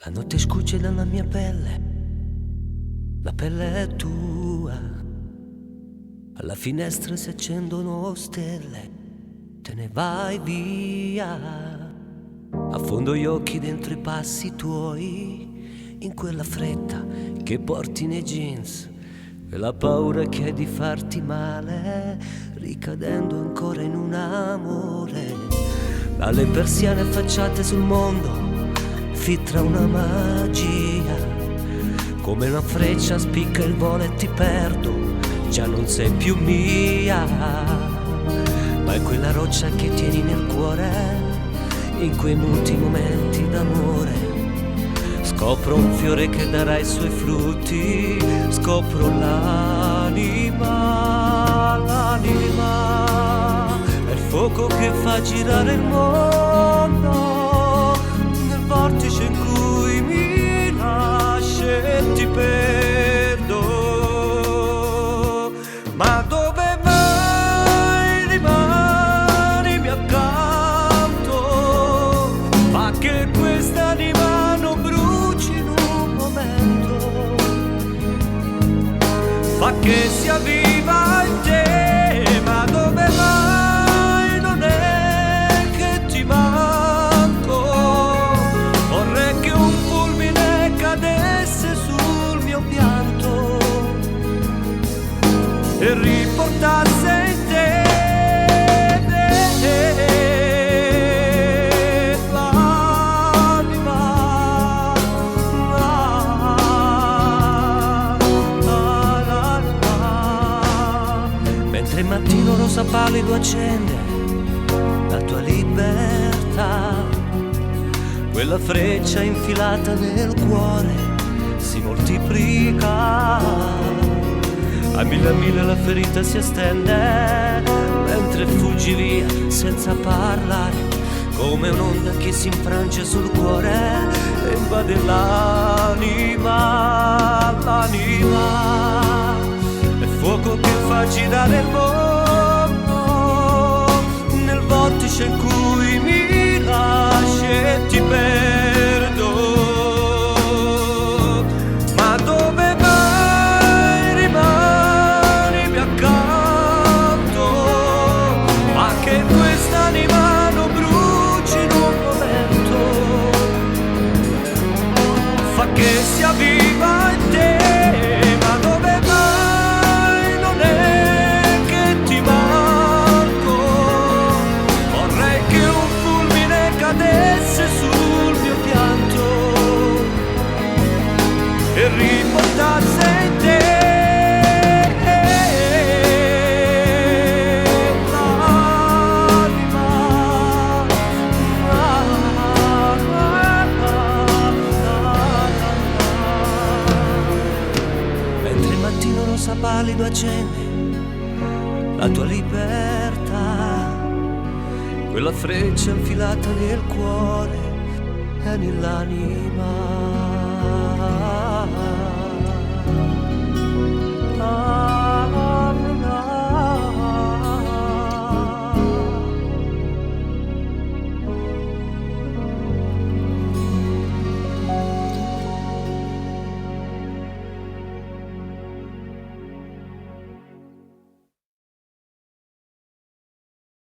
La notte scuce dalla mia pelle, la pelle è tua. Alla finestra si accendono stelle, te ne vai via. Affondo gli occhi dentro i passi tuoi, in quella fretta che porti nei jeans, quella paura che hai di farti male, ricadendo ancora in un amore. Dalle persiane affacciate sul mondo filtra una magia, come una freccia spicca il volo e ti perdo, già non sei più mia, ma è quella roccia che tieni nel cuore, in quei muti momenti d'amore. Scopro un fiore che darà i suoi frutti, scopro l'anima, l'anima è il fuoco che fa girare il mondo, nel vortice in cui mi lasci e ti perdo. Ma dove mai rimani accanto, fa che quest'anima non bruci in un momento, fa che sia viva in te. Ma dove mai non è che ti manco, vorrei che un fulmine cadesse sul mio pianto e riportasse in te mentre il mattino rosa pallido accende la tua libertà, quella freccia infilata nel cuore si moltiplica, a mille la ferita si estende, mentre fuggi via senza parlare, come un'onda che si infrange sul cuore e invade l'anima, l'anima è fuoco che fa girare il mondo, nel vortice in cui mi lasci e ti perdo. Ma dove mai rimani accanto, ma che quest'anima non bruci in un momento, fa che sia viva in te. Ma dove mai non è che ti manco, vorrei che un fulmine cadesse sul mio pianto e riportasse in te l'anima, mentre il mattino rosa pallido accende la tua libertà, quella freccia infilata nel cuore e nell'anima.